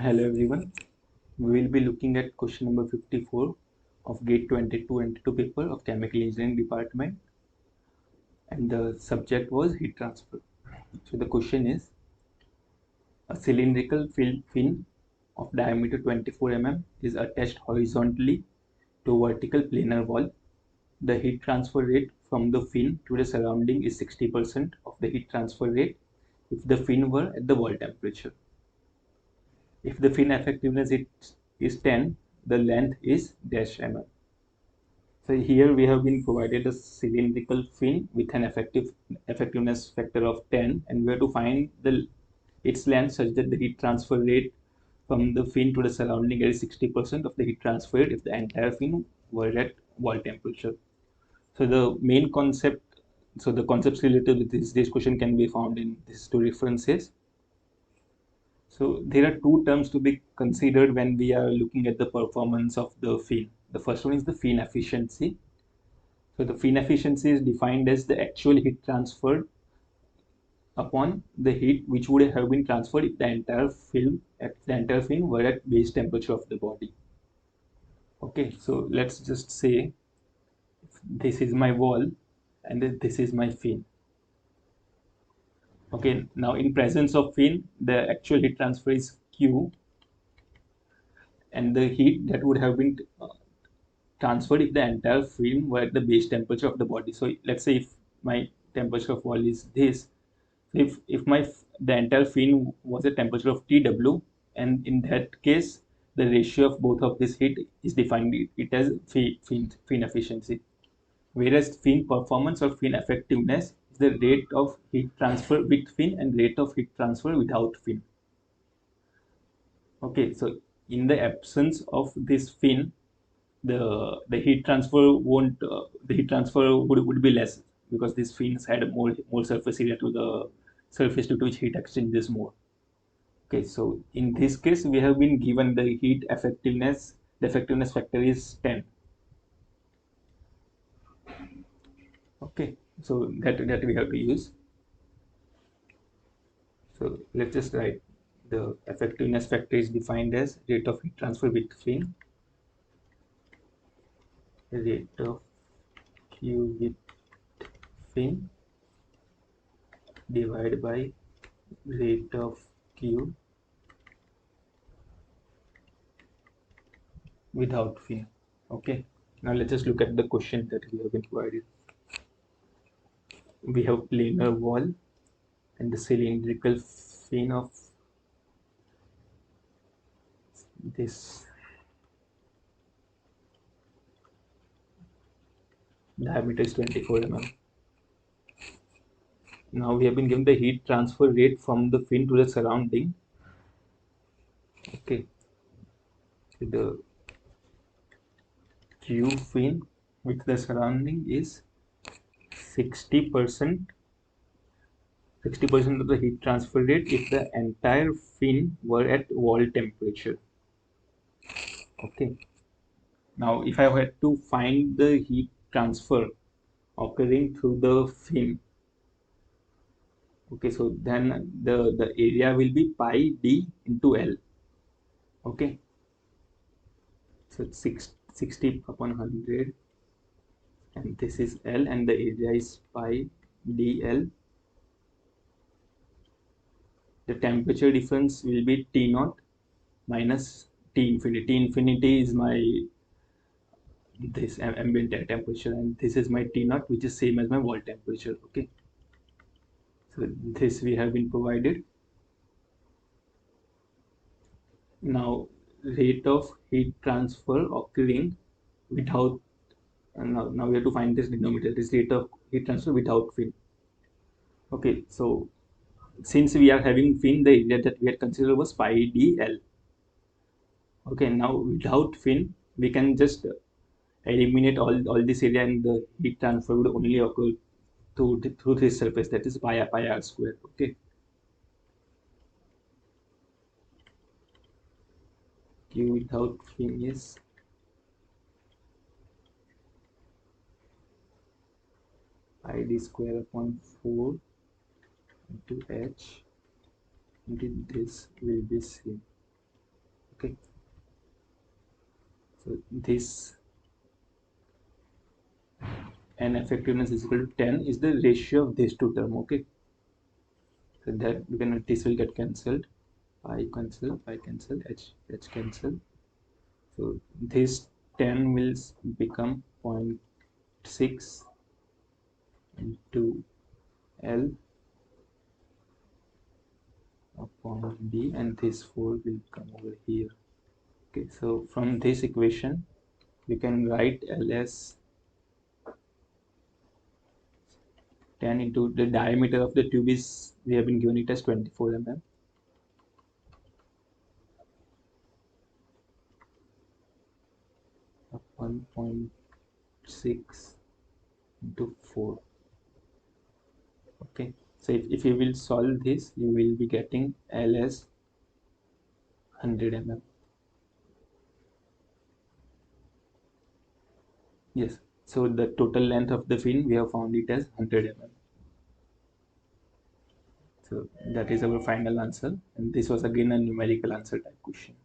Hello everyone. We will be looking at question number 54 of GATE 22 paper of Chemical Engineering Department, and the subject was heat transfer. So the question is, a cylindrical fin of diameter 24 mm is attached horizontally to a vertical planar wall. The heat transfer rate from the fin to the surrounding is 60% of the heat transfer rate if the fin were at the wall temperature. If the fin effectiveness is 10, the length is dash mm. So here we have been provided a cylindrical fin with an effectiveness factor of 10, and we have to find its length such that the heat transfer rate from the fin to the surrounding area is 60% of the heat transfer rate if the entire fin were at wall temperature. So the concepts related with this question can be found in these two references. So there are two terms to be considered when we are looking at the performance of the fin. The first one is the fin efficiency. So the fin efficiency is defined as the actual heat transferred upon the heat which would have been transferred if the entire film were at base temperature of the body. Okay, so let's just say this is my wall and this is my fin. Okay, now in presence of fin, the actual heat transfer is Q, and the heat that would have been transferred if the entire film were at the base temperature of the body. So let's say if my temperature of wall is this, if the entire fin was a temperature of TW, and in that case the ratio of both of this heat is defined it as fin efficiency, whereas fin performance or fin effectiveness is the rate of heat transfer with fin and rate of heat transfer without fin. Okay, so in the absence of this fin, the heat transfer won't the heat transfer would be less because these fins had more surface area to the surface due to which heat exchanges more. Okay, so in this case we have been given the heat effectiveness. The effectiveness factor is 10. Okay, so that we have to use. So let's just write the effectiveness factor is defined as rate of heat transfer with fin, rate of Q with fin divided by rate of Q without fin. Okay, now let's just look at the question that we have been provided. We have planar wall and the cylindrical fin of this diameter is 24 mm. Now we have been given the heat transfer rate from the fin to the surrounding. Okay, so the Q fin with the surrounding is 60% of the heat transfer rate if the entire fin were at wall temperature. Okay, now if I had to find the heat transfer occurring through the fin, okay, so then the area will be pi d into L. Okay, so 60 upon 100, and this is L, and the area is pi dl. The temperature difference will be T naught minus T infinity. T infinity is my this ambient air temperature, and this is my T naught, which is same as my wall temperature. Okay, so this we have been provided. Now rate of heat transfer occurring without, and now we have to find this denominator, this rate of heat transfer without fin. Okay, so since we are having fin, the area that we had considered was pi dl. Okay, now without fin we can just eliminate all this area, and the heat transfer would only occur through this surface, that is pi r square. Okay, Q without fin is pi d square upon 4 into h, and this will be C. Okay, so this N effectiveness is equal to 10 is the ratio of these two terms. Okay, so that this will get cancelled, pi cancel, h cancel. So this 10 will become 0.6 into L upon D, and this 4 will come over here. Okay, so from this equation we can write L as 10 into the diameter of the tube is, we have been given it as 24 mm. Upon 0.6 into 4. Okay, so if you will solve this, you will be getting L as 100 mm. Yes, so the total length of the fin we have found it as 100 mm. So that is our final answer, and this was again a numerical answer type question.